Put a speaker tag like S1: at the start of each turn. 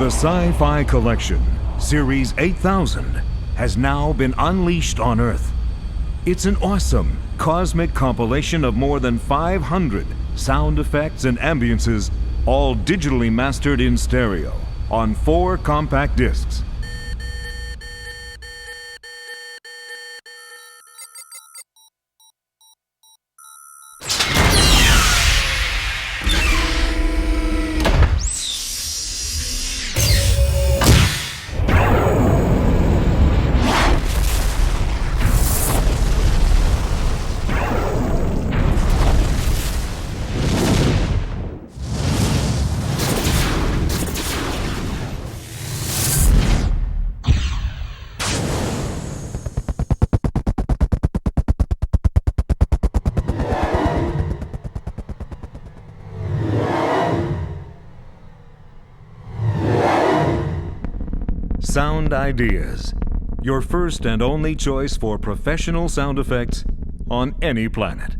S1: The Sci-Fi Collection, Series 8000, has now been unleashed on Earth. It's an awesome, cosmic compilation of more than 500 sound effects and ambiances, all digitally mastered in stereo, on 4 compact discs. Sound Ideas, your first and only choice for professional sound effects on any planet.